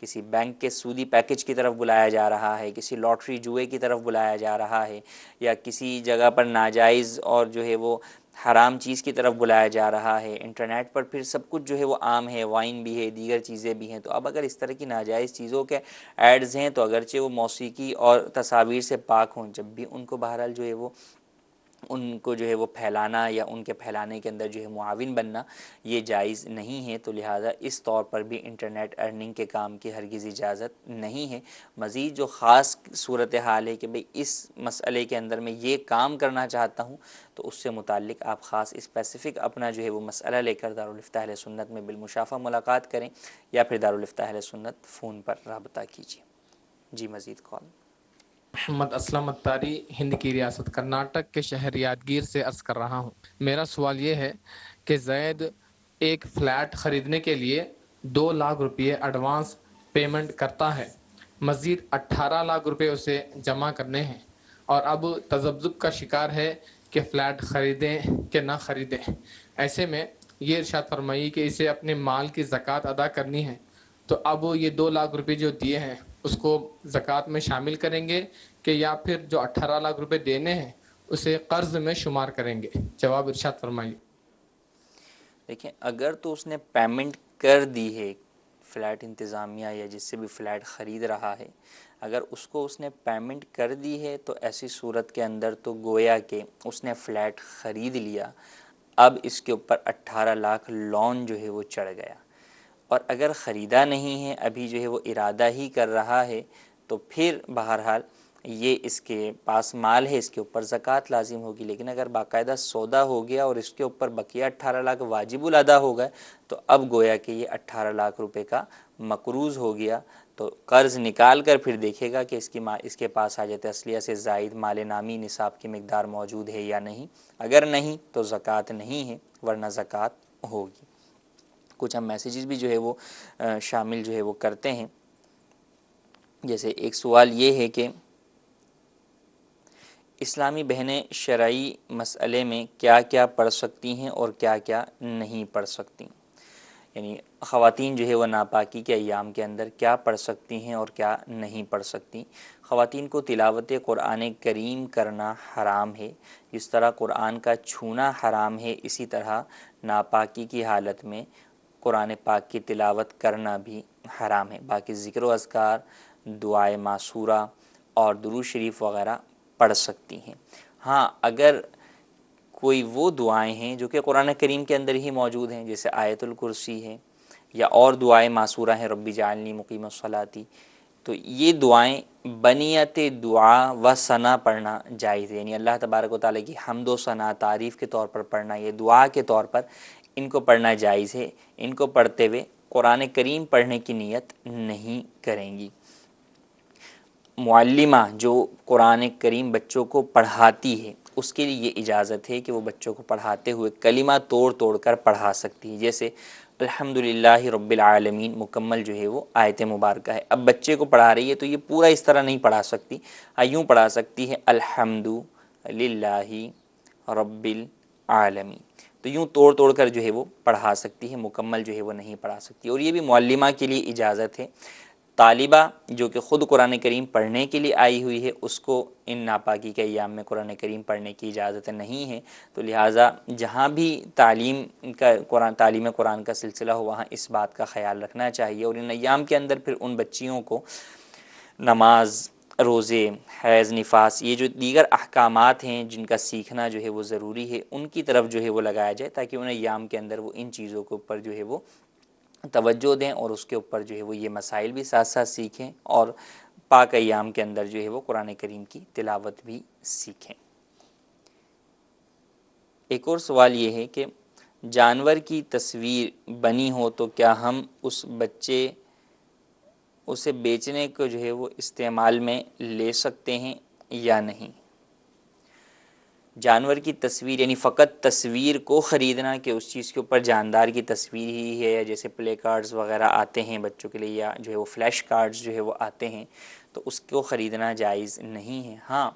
کسی بینک کے سودی پیکج کی طرف بلایا جا رہا ہے، کسی لاٹری جوئے کی طرف بلایا جا رہا ہے، یا کسی جگہ پر ناجائز اور جو ہے وہ حرام چیز کی طرف بلایا جا رہا ہے۔ انٹرنیٹ پر پھر سب کچھ جو ہے وہ عام ہے، وائن بھی ہے، دیگر چیزیں بھی ہیں، تو اب اگر اس طرح کی ناجائز چیزوں کے ایڈز ہیں تو اگرچہ وہ موسیقی اور تصاویر سے پاک ہوں، جب بھی ان کو بہرحال جو ہے وہ ان کو جو ہے وہ پھیلانا یا ان کے پھیلانے کے اندر جو ہے معاون بننا یہ جائز نہیں ہے. تو لہٰذا اس طور پر بھی انٹرنیٹ ارننگ کے کام کی ہرگز اجازت نہیں ہے. مزید جو خاص صورتحال ہے کہ بھئی اس مسئلے کے اندر میں یہ کام کرنا چاہتا ہوں تو اس سے متعلق آپ خاص اسپیسیفک اپنا جو ہے وہ مسئلہ لے کر دارالفتہ اہل سنت میں بالمشافہ ملاقات کریں یا پھر دارالفتہ اہل سنت فون پر رابطہ کیجیے. جی مزید کال. محمد اسلم اتاری ہند کی ریاست کرناٹک کے شہر یادگیر سے عرض کر رہا ہوں. میرا سوال یہ ہے کہ زید ایک فلیٹ خریدنے کے لیے 2 لاکھ روپے ایڈوانس پیمنٹ کرتا ہے, مزید 18 لاکھ روپے اسے جمع کرنے ہیں, اور اب تذبذب کا شکار ہے کہ فلیٹ خریدیں کہ نہ خریدیں. ایسے میں یہ ارشاد فرمائیے کہ اسے اپنے مال کی زکوٰۃ ادا کرنی ہے, تو اب یہ 2 لاکھ روپے جو دیے ہیں اس کو زکوٰۃ میں شامل کریں گے کہ یا پھر جو 18 لاکھ روپے دینے ہیں اسے قرض میں شمار کریں گے؟ جواب ارشاد فرمائیے. دیکھیں اگر تو اس نے پیمنٹ کر دی ہے فلیٹ انتظامیہ یا جس سے بھی فلیٹ خرید رہا ہے, اگر اس کو اس نے پیمنٹ کر دی ہے تو ایسی صورت کے اندر تو گویا کہ اس نے فلیٹ خرید لیا, اب اس کے اوپر 18 لاکھ لون جو ہے وہ چڑھ گیا. اور اگر خریدا نہیں ہے, ابھی جو ہے وہ ارادہ ہی کر رہا ہے, تو پھر بہرحال یہ اس کے پاس مال ہے, اس کے اوپر زکوٰۃ لازم ہوگی. لیکن اگر باقاعدہ سودا ہو گیا اور اس کے اوپر بقیہ 18 لاکھ واجب الادا ہو گئے تو اب گویا کہ یہ 18 لاکھ روپے کا مقروض ہو گیا. تو قرض نکال کر پھر دیکھے گا کہ اس کے پاس حاجت اصلیہ سے زائد مال نامی نصاب کی مقدار موجود ہے یا نہیں. اگر نہیں تو زکوٰۃ نہیں ہے, ورنہ زکوٰۃ ہوگی. کچھ ہم میسیجز بھی جو ہے وہ شامل جو ہے وہ کرتے ہیں. جیسے ایک سوال یہ ہے کہ اسلامی بہنیں شرعی مسئلے میں کیا کیا پڑھ سکتی ہیں اور کیا کیا نہیں پڑھ سکتی, یعنی خواتین جو ہے وہ ناپاکی کے ایام کے اندر کیا پڑھ سکتی ہیں اور کیا نہیں پڑھ سکتی. خواتین کو تلاوت قرآن کریم کرنا حرام ہے. جس طرح قرآن کا چھونا حرام ہے, اسی طرح ناپاکی کی حالت میں قرآن پاک کی تلاوت کرنا بھی حرام ہے. باقی ذکر و اذکار, دعائے معصورہ اور درود شریف وغیرہ پڑھ سکتی ہیں. ہاں اگر کوئی وہ دعائیں ہیں جو کہ قرآن کریم کے اندر ہی موجود ہیں, جیسے آیت الکرسی ہے یا اور دعائیں معصورہ ہیں, ربی جعلنی مقیم الصلاۃ, تو یہ دعائیں بنیت دعا و ثنا پڑھنا جائز ہے. یعنی اللہ تبارک و تعالیٰ کی حمد و ثنا تعریف کے طور پر پڑھنا, یہ دعا کے طور پر ان کو پڑھنا جائز ہے. ان کو پڑھتے ہوئے قرآن کریم پڑھنے کی نیت نہیں کریں گی. معلمہ جو قرآن کریم بچوں کو پڑھاتی ہے اس کے لیے یہ اجازت ہے کہ وہ بچوں کو پڑھاتے ہوئے کلمہ توڑ توڑ کر پڑھا سکتی ہے. جیسے الحمدللہ رب العالمین مکمل جو ہے وہ آیت مبارکہ ہے. اب بچے کو پڑھا رہی ہے تو یہ پورا اس طرح نہیں پڑھا سکتی, یوں پڑھا سکتی ہے الحمدللہ رب العالمین, تو یوں توڑ توڑ کر جو ہے وہ پڑھا سکتی ہے, مکمل جو ہے وہ نہیں پڑھا سکتی. اور یہ بھی معلمہ کے لیے اجازت ہے. طالبہ جو کہ خود قرآن کریم پڑھنے کے لیے آئی ہوئی ہے اس کو ان ناپاکی کے ایام میں قرآن کریم پڑھنے کی اجازت نہیں ہے. تو لہٰذا جہاں بھی تعلیم قرآن کا سلسلہ ہو وہاں اس بات کا خیال رکھنا چاہیے. اور ان ایام کے اندر پھر ان بچیوں کو نماز, روزے, حیض, نفاس, یہ جو دیگر احکامات ہیں جن کا سیکھنا جو ہے وہ ضروری ہے, ان کی طرف جو ہے وہ لگایا جائے تاکہ ان ایام کے اندر وہ ان چیزوں کے اوپر جو ہے وہ توجہ دیں اور اس کے اوپر جو ہے وہ یہ مسائل بھی ساتھ ساتھ سیکھیں اور پاک ایام کے اندر جو ہے وہ قرآن کریم کی تلاوت بھی سیکھیں. ایک اور سوال یہ ہے کہ جانور کی تصویر بنی ہو تو کیا ہم اسے بیچنے کو جو ہے وہ استعمال میں لے سکتے ہیں یا نہیں؟ جانور کی تصویر یعنی فقط تصویر کو خریدنا کہ اس چیز کے اوپر جاندار کی تصویر ہی ہے, یا جیسے پلے کارڈز وغیرہ آتے ہیں بچوں کے لیے یا جو ہے وہ فلیش کارڈز جو ہے وہ آتے ہیں, تو اس کو خریدنا جائز نہیں ہے. ہاں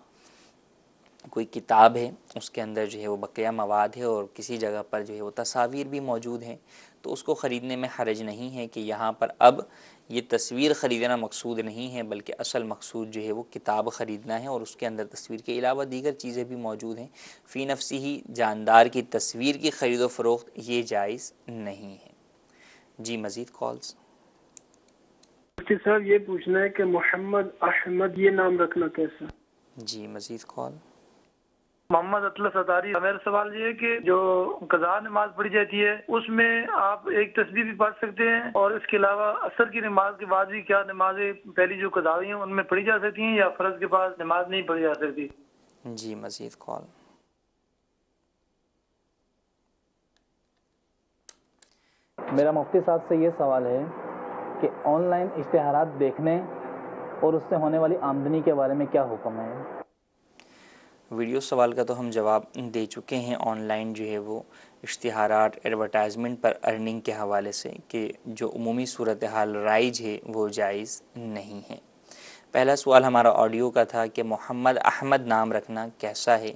کوئی کتاب ہے اس کے اندر جو ہے وہ بقیہ مواد ہے اور کسی جگہ پر جو ہے وہ تصاویر بھی موجود ہیں, تو اس کو خریدنے میں حرج نہیں ہے کہ یہاں پر اب یہ تصویر خریدنا مقصود نہیں ہے بلکہ اصل مقصود جو ہے وہ کتاب خریدنا ہے, اور اس کے اندر تصویر کے علاوہ دیگر چیزیں بھی موجود ہیں. فی نفسی ہی جاندار کی تصویر کی خرید و فروخت یہ جائز نہیں ہے. جی مزید کالز. مفتی صاحب یہ پوچھنا ہے کہ محمد احمد یہ نام رکھنا کیسا؟ جی مزید کال. محمد اطلس اتاری، میرا سوال یہ ہے کہ جو قضا نماز پڑھی جاتی ہے اس میں آپ ایک تسبیح بھی پڑھ سکتے ہیں، اور اس کے علاوہ عصر کی نماز کے بعد بھی کیا نمازیں پہلی جو قضاوی ہیں ان میں پڑھی جا سکتی ہیں، یا فرض کے بعد نماز نہیں پڑھی جا سکتی؟ جی مزید کال۔ میرا مفتی صاحب سے یہ سوال ہے کہ آن لائن اشتہارات دیکھنے اور اس سے ہونے والی آمدنی کے بارے میں کیا حکم ہے؟ ویڈیو سوال کا تو ہم جواب دے چکے ہیں۔ آن لائن جو ہے وہ اشتہارات ایڈورٹائزمنٹ پر ارننگ کے حوالے سے کہ جو عمومی صورتحال رائج ہے وہ جائز نہیں ہے۔ پہلا سوال ہمارا آڈیو کا تھا کہ محمد احمد نام رکھنا کیسا ہے؟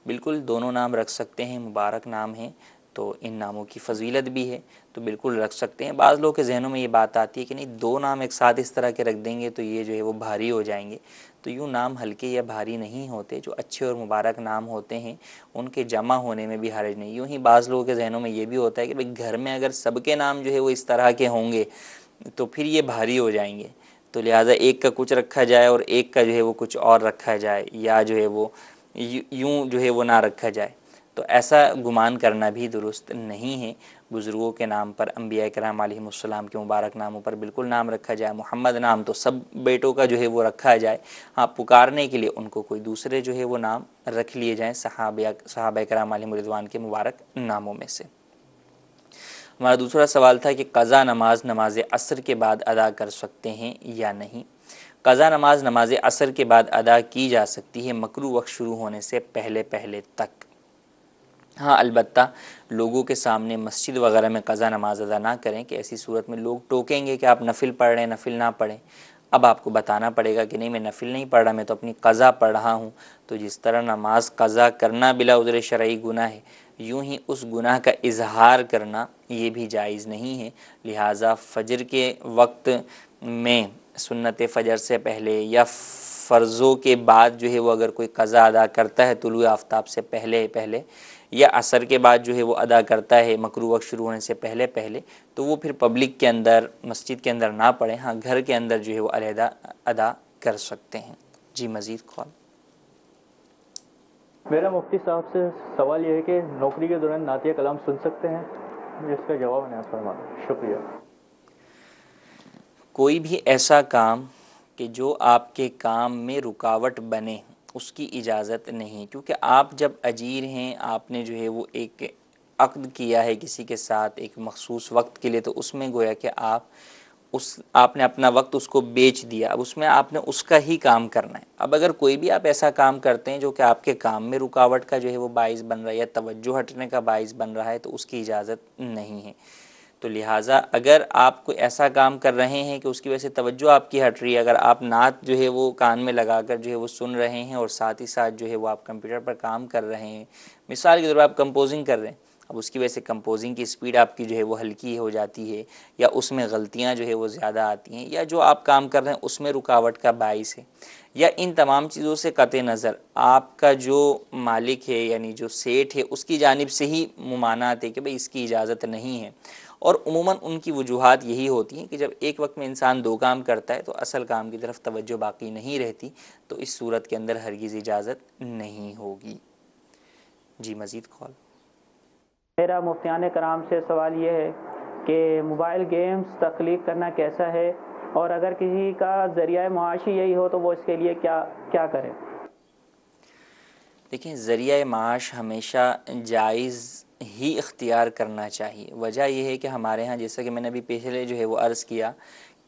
بالکل دونوں نام رکھ سکتے ہیں، مبارک نام ہیں تو ان ناموں کی فضیلت بھی ہے تو بالکل رکھ سکتے ہیں۔ بعض لوگوں کے ذہنوں میں یہ بات آتی ہے کہ نہیں دو نام ایک ساتھ اس طرح کے رکھ دیں گے تو یہ جو ہے وہ بھاری ہو جائیں گے، تو یوں نام ہلکے یا بھاری نہیں ہوتے، جو اچھے اور مبارک نام ہوتے ہیں ان کے جمع ہونے میں بھی حرج نہیں۔ یوں ہی بعض لوگوں کے ذہنوں میں یہ بھی ہوتا ہے کہ بھئی گھر میں اگر سب کے نام جو ہے وہ اس طرح کے ہوں گے تو پھر یہ بھاری ہو جائیں گے، تو لہٰذا ایک کا کچھ رکھا جائے اور ایک کا جو ہے وہ کچھ اور رکھا جائے، یا جو ہے وہ یوں جو ہے وہ نہ رکھا جائے، تو ایسا گمان کرنا بھی درست نہیں ہے۔ بزرگوں کے نام پر، انبیاء کرام علیہم السلام کے مبارک ناموں پر بالکل نام رکھا جائے۔ محمد نام تو سب بیٹوں کا جو ہے وہ رکھا جائے، ہاں پکارنے کے لیے ان کو کوئی دوسرے جو ہے وہ نام رکھ لیے جائیں صحابہ کرام علیہم رضوان کے مبارک ناموں میں سے۔ ہمارا دوسرا سوال تھا کہ قضا نماز نماز عصر کے بعد ادا کر سکتے ہیں یا نہیں؟ قضا نماز نماز عصر کے بعد ادا کی جا سکتی ہے مکروہ وقت شروع ہونے سے پہلے تک۔ ہاں البتہ لوگوں کے سامنے مسجد وغیرہ میں قضا نماز ادا نہ کریں کہ ایسی صورت میں لوگ ٹوکیں گے کہ آپ نفل پڑھ رہے ہیں، نفل نہ پڑھیں۔ اب آپ کو بتانا پڑے گا کہ نہیں میں نفل نہیں پڑھ رہا، میں تو اپنی قضا پڑھ رہا ہوں۔ تو جس طرح نماز قضا کرنا بلا عذر شرعی گناہ ہے، یوں ہی اس گناہ کا اظہار کرنا یہ بھی جائز نہیں ہے۔ لہٰذا فجر کے وقت میں سنت فجر سے پہلے یا فرضوں کے بعد جو ہے وہ اگر کوئی قضا ادا کرتا ہے طلوع آفتاب سے پہلے یا عصر کے بعد جو ہے وہ ادا کرتا ہے مکروہ وقت شروع ہونے سے پہلے تو وہ پھر پبلک کے اندر مسجد کے اندر نہ پڑھیں، ہاں گھر کے اندر جو ہے وہ علیحدہ ادا کر سکتے ہیں۔ جی مزید کال۔ میرا مفتی صاحب سے سوال یہ ہے کہ نوکری کے دوران نعتیہ کلام سن سکتے ہیں؟ جس کا جواب نہیں فرمانا، شکریہ۔ کوئی بھی ایسا کام کہ جو آپ کے کام میں رکاوٹ بنے اس کی اجازت نہیں، کیونکہ آپ جب اجیر ہیں، آپ نے جو ہے وہ ایک عقد کیا ہے کسی کے ساتھ ایک مخصوص وقت کے لیے، تو اس میں گویا کہ آپ نے اپنا وقت اس کو بیچ دیا، اب اس میں آپ نے اس کا ہی کام کرنا ہے۔ اب اگر کوئی بھی آپ ایسا کام کرتے ہیں جو کہ آپ کے کام میں رکاوٹ کا جو ہے وہ باعث بن رہا ہے یا توجہ ہٹنے کا باعث بن رہا ہے تو اس کی اجازت نہیں ہے۔ تو لہٰذا اگر آپ کوئی ایسا کام کر رہے ہیں کہ اس کی وجہ سے توجہ آپ کی ہٹ رہی ہے، اگر آپ نعت جو ہے وہ کان میں لگا کر جو ہے وہ سن رہے ہیں اور ساتھ ہی ساتھ جو ہے وہ آپ کمپیوٹر پر کام کر رہے ہیں، مثال کے طور پر آپ کمپوزنگ کر رہے ہیں، اب اس کی وجہ سے کمپوزنگ کی سپیڈ آپ کی جو ہے وہ ہلکی ہو جاتی ہے یا اس میں غلطیاں جو ہے وہ زیادہ آتی ہیں، یا جو آپ کام کر رہے ہیں اس میں رکاوٹ کا باعث ہے، یا ان تمام چیزوں سے قطع نظر آپ کا جو مالک ہے یعنی جو سیٹ ہے اس کی جانب سے ہی ممانعت ہے کہ بھئی اس کی اجازت نہیں ہے، اور عموماً ان کی وجوہات یہی ہوتی ہیں کہ جب ایک وقت میں انسان دو کام کرتا ہے تو اصل کام کی طرف توجہ باقی نہیں رہتی، تو اس صورت کے اندر ہرگز اجازت نہیں ہوگی۔ جی مزید کال۔ میرا مفتیان کرام سے سوال یہ ہے کہ موبائل گیمز تخلیق کرنا کیسا ہے، اور اگر کسی کا ذریعہ معاشی یہی ہو تو وہ اس کے لیے کیا کرے؟ دیکھیں ذریعہ معاش ہمیشہ جائز ہی اختیار کرنا چاہیے۔ وجہ یہ ہے کہ ہمارے ہاں جیسا کہ میں نے ابھی پہلے جو ہے وہ عرض کیا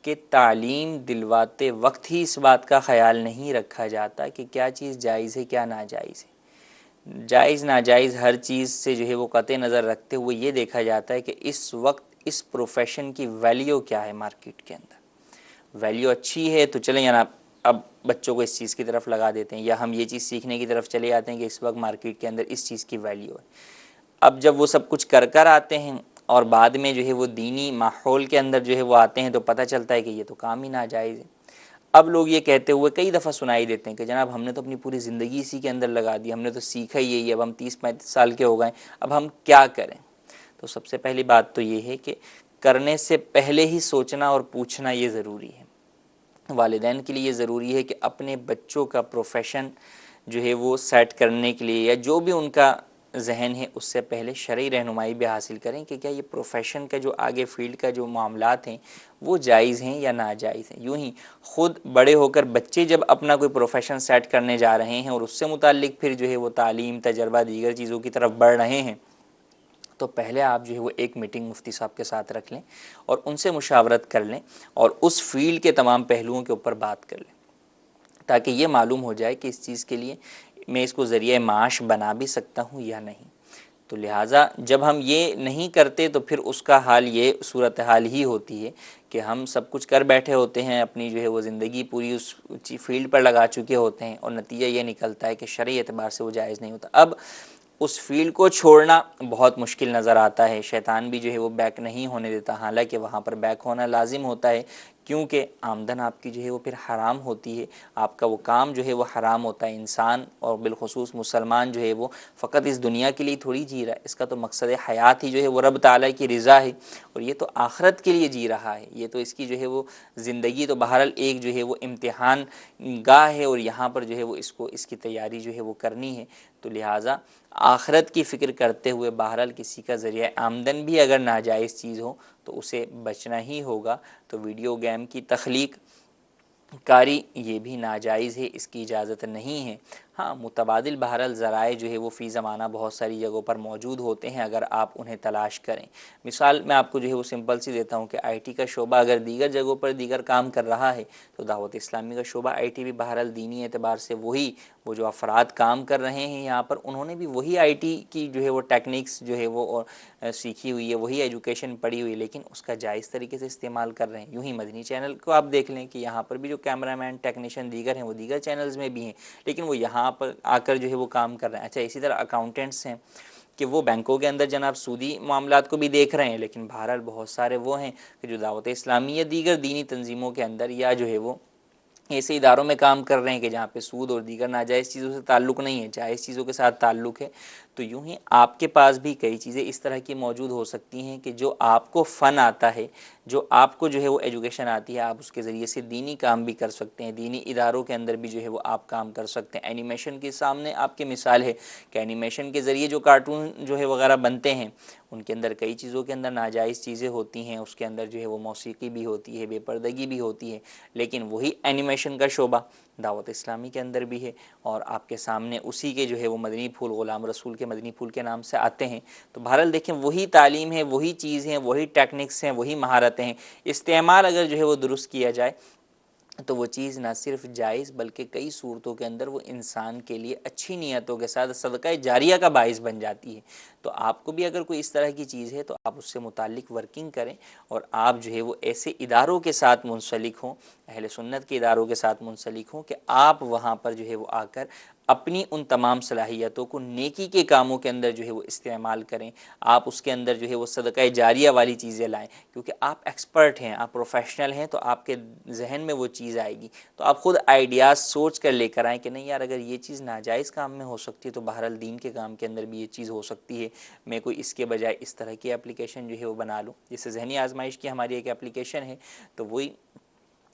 کہ تعلیم دلواتے وقت ہی اس بات کا خیال نہیں رکھا جاتا کہ کیا چیز جائز ہے کیا ناجائز ہے۔ جائز ناجائز ہر چیز سے جو ہے وہ قطع نظر رکھتے ہوئے یہ دیکھا جاتا ہے کہ اس وقت اس پروفیشن کی ویلیو کیا ہے مارکیٹ کے اندر۔ ویلیو اچھی ہے تو چلیں جناب اب بچوں کو اس چیز کی طرف لگا دیتے ہیں، یا ہم یہ چیز سیکھنے کی طرف چلے جاتے ہیں کہ اس وقت مارکیٹ کے اندر اس چیز کی ویلیو ہے۔ اب جب وہ سب کچھ کر آتے ہیں اور بعد میں جو ہے وہ دینی ماحول کے اندر جو ہے وہ آتے ہیں تو پتہ چلتا ہے کہ یہ تو کام ہی ناجائز ہے۔ اب لوگ یہ کہتے ہوئے کئی دفعہ سنائی دیتے ہیں کہ جناب ہم نے تو اپنی پوری زندگی اسی کے اندر لگا دی، ہم نے تو سیکھا ہی یہی، اب ہم 30-35 سال کے ہو گئے، اب ہم کیا کریں؟ تو سب سے پہلی بات تو یہ ہے کہ کرنے سے پہلے ہی سوچنا اور پوچھنا یہ ضروری ہے۔ والدین کے لیے یہ ضروری ہے کہ اپنے بچوں کا پروفیشن جو ہے وہ سیٹ کرنے کے لیے یا جو بھی ان کا ذہن ہے اس سے پہلے شرعی رہنمائی بھی حاصل کریں کہ کیا یہ پروفیشن کا جو آگے فیلڈ کا جو معاملات ہیں وہ جائز ہیں یا ناجائز ہیں۔ یوں ہی خود بڑے ہو کر بچے جب اپنا کوئی پروفیشن سیٹ کرنے جا رہے ہیں اور اس سے متعلق پھر جو ہے وہ تعلیم، تجربہ، دیگر چیزوں کی طرف بڑھ رہے ہیں، تو پہلے آپ جو ہے وہ ایک میٹنگ مفتی صاحب کے ساتھ رکھ لیں اور ان سے مشاورت کر لیں اور اس فیلڈ کے تمام پہلوؤں کے اوپر بات کر لیں، تاکہ یہ معلوم ہو جائے کہ اس چیز کے لیے میں اس کو ذریعہ معاش بنا بھی سکتا ہوں یا نہیں۔ تو لہٰذا جب ہم یہ نہیں کرتے تو پھر اس کا حال یہ صورتحال ہی ہوتی ہے کہ ہم سب کچھ کر بیٹھے ہوتے ہیں، اپنی جو ہے وہ زندگی پوری اس فیلڈ پر لگا چکے ہوتے ہیں اور نتیجہ یہ نکلتا ہے کہ شرعی اعتبار سے وہ جائز نہیں ہوتا۔ اب اس فیلڈ کو چھوڑنا بہت مشکل نظر آتا ہے، شیطان بھی جو ہے وہ بیک نہیں ہونے دیتا، حالانکہ وہاں پر بیک ہونا لازم ہوتا ہے، کیونکہ آمدن آپ کی جو ہے وہ پھر حرام ہوتی ہے، آپ کا وہ کام جو ہے وہ حرام ہوتا ہے۔ انسان اور بالخصوص مسلمان جو ہے وہ فقط اس دنیا کے لیے تھوڑی جی رہا ہے، اس کا تو مقصد حیات ہی جو ہے وہ رب تعالیٰ کی رضا ہے، اور یہ تو آخرت کے لیے جی رہا ہے۔ یہ تو اس کی جو ہے وہ زندگی تو بہرحال ایک جو ہے وہ امتحان گاہ ہے، اور یہاں پر جو ہے وہ اس کی تیاری جو ہے وہ کرنی ہے۔ تو لہٰذا آخرت کی فکر کرتے ہوئے بہرحال کسی کا ذریعہ آمدن بھی اگر ناجائز چیز ہو تو اسے بچنا ہی ہوگا۔ تو ویڈیو گیم کی تخلیق کاری یہ بھی ناجائز ہے، اس کی اجازت نہیں ہے۔ ہاں، متبادل بہرحال ذرائع جو ہے وہ فی زمانہ بہت ساری جگہوں پر موجود ہوتے ہیں اگر آپ انہیں تلاش کریں۔ مثال میں آپ کو جو ہے وہ سمپل سی دیتا ہوں کہ آئی ٹی کا شعبہ اگر دیگر جگہوں پر دیگر کام کر رہا ہے تو دعوت اسلامی کا شعبہ آئی ٹی بھی بہرحال دینی اعتبار سے وہ جو افراد کام کر رہے ہیں یہاں پر، انہوں نے بھی وہی آئی ٹی کی جو ہے وہ ٹیکنیکس جو ہے وہ سیکھی ہوئی ہے، وہی ایجوکیشن پڑھی ہوئی ہے، لیکن اس کا جائز طریقے سے استعمال کر رہے ہیں۔ یوں ہی مدنی چینل کو آپ دیکھ لیں کہ یہاں پر بھی جو کیمرہ مین، ٹیکنیشین دیگر ہیں وہ دیگر چینلز میں بھی ہیں، لیکن وہ یہاں پر آ کر جو ہے وہ کام کر رہے ہیں۔ اچھا، اسی طرح اکاؤنٹنٹس ہیں کہ وہ بینکوں کے اندر جناب سودی معاملات کو بھی دیکھ رہے ہیں، لیکن بہرحال بہت سارے وہ ہیں کہ جو دعوت اسلامی یا دیگر دینی تنظیموں کے اندر یا جو ہے وہ ایسے اداروں میں کام کر رہے ہیں کہ جہاں پہ سود اور دیگر ناجائز چیزوں سے تعلق نہیں ہے، جائز چیزوں کے ساتھ تعلق ہے۔ تو یوں ہی آپ کے پاس بھی کئی چیزیں اس طرح کی موجود ہو سکتی ہیں کہ جو آپ کو فن آتا ہے، جو آپ کو جو ہے وہ ایجوکیشن آتی ہے، آپ اس کے ذریعے سے دینی کام بھی کر سکتے ہیں، دینی اداروں کے اندر بھی جو ہے وہ آپ کام کر سکتے ہیں۔ اینیمیشن کے سامنے آپ کی مثال ہے کہ اینیمیشن کے ذریعے جو کارٹون جو ہے وغیرہ بنتے ہیں ان کے اندر کئی چیزوں کے اندر ناجائز چیزیں ہوتی ہیں، اس کے اندر جو ہے وہ موسیقی بھی ہوتی ہے، بے پردگی بھی ہوتی ہے، لیکن وہی اینیمیشن کا شعبہ دعوت اسلامی کے اندر بھی ہے، اور آپ کے سامنے اسی کے جو ہے وہ مدنی پھول، غلام رسول کے مدنی پھول کے نام سے آتے ہیں۔ تو بہرحال دیکھیں وہی تعلیم ہے، وہی چیز ہیں، وہی ٹیکنکس ہیں، وہی مہارتیں ہیں، استعمال اگر جو ہے وہ درست کیا جائے تو وہ چیز نہ صرف جائز بلکہ کئی صورتوں کے اندر وہ انسان کے لیے اچھی نیتوں کے ساتھ صدقہ جاریہ کا باعث بن جاتی ہے۔ تو آپ کو بھی اگر کوئی اس طرح کی چیز ہے تو آپ اس سے متعلق ورکنگ کریں، اور آپ جو ہے وہ ایسے اداروں کے ساتھ منسلک ہوں، اہل سنت کے اداروں کے ساتھ منسلک ہوں کہ آپ وہاں پر جو ہے وہ آ کر اپنی ان تمام صلاحیتوں کو نیکی کے کاموں کے اندر جو ہے وہ استعمال کریں، آپ اس کے اندر جو ہے وہ صدقہ جاریہ والی چیزیں لائیں، کیونکہ آپ ایکسپرٹ ہیں، آپ پروفیشنل ہیں، تو آپ کے ذہن میں وہ چیز آئے گی، تو آپ خود آئیڈیاز سوچ کر لے کر آئیں کہ نہیں یار اگر یہ چیز ناجائز کام میں ہو سکتی ہے تو بہرحال دین کے کام کے اندر بھی یہ چیز ہو سکتی ہے، میں کوئی اس کے بجائے اس طرح کی اپلیکیشن جو ہے وہ بنا لوں۔ جیسے ذہنی آزمائش کی ہماری ایک اپلیکیشن ہے، تو وہی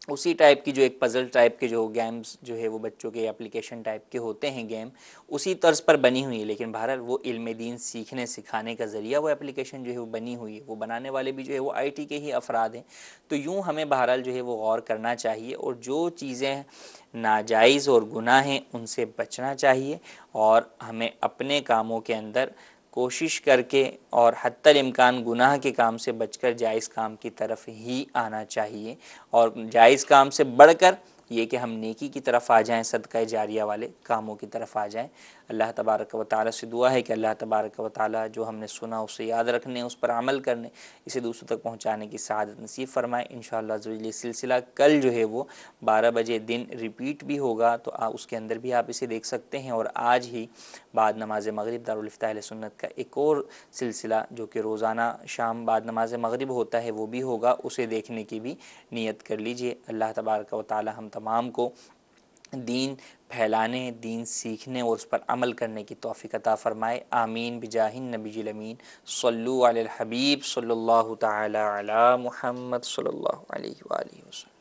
اسی ٹائپ کی جو ایک پزل ٹائپ کے جو گیمز جو ہے وہ بچوں کے اپلیکیشن ٹائپ کے ہوتے ہیں گیم، اسی طرز پر بنی ہوئی ہے، لیکن بہرحال وہ علم دین سیکھنے سکھانے کا ذریعہ وہ اپلیکیشن جو ہے وہ بنی ہوئی ہے، وہ بنانے والے بھی جو ہے وہ آئی ٹی کے ہی افراد ہیں۔ تو یوں ہمیں بہرحال جو ہے وہ غور کرنا چاہیے، اور جو چیزیں ناجائز اور گناہ ہیں ان سے بچنا چاہیے، اور ہمیں اپنے کاموں کے اندر کوشش کر کے اور حتی الامکان گناہ کے کام سے بچ کر جائز کام کی طرف ہی آنا چاہیے، اور جائز کام سے بڑھ کر یہ کہ ہم نیکی کی طرف آ جائیں، صدقہ جاریہ والے کاموں کی طرف آ جائیں۔ اللہ تبارک و تعالیٰ سے دعا ہے کہ اللہ تبارک و تعالیٰ جو ہم نے سنا اسے یاد رکھنے، اس پر عمل کرنے، اسے دوسروں تک پہنچانے کی سعادت نصیب فرمائے۔ انشاءاللہ یہ سلسلہ کل جو ہے وہ 12 بجے دن ریپیٹ بھی ہوگا، تو اس کے اندر بھی آپ اسے دیکھ سکتے ہیں، اور آج ہی بعد نماز مغرب دارالفتاح اہل سنت کا ایک اور سلسلہ جو کہ روزانہ شام بعد نماز مغرب ہوتا ہے وہ بھی ہوگا، اسے دیکھنے کی بھی نیت کر لیجئے۔ اللہ تبارک و تعالیٰ ہم تمام کو دین پھیلانے، دین سیکھنے اور اس پر عمل کرنے کی توفیق عطا فرمائے، آمین بجاہ النبی الامین۔ صلو علی الحبیب صلی اللہ تعالی علی محمد صلی اللہ علیہ وآلہ وسلم۔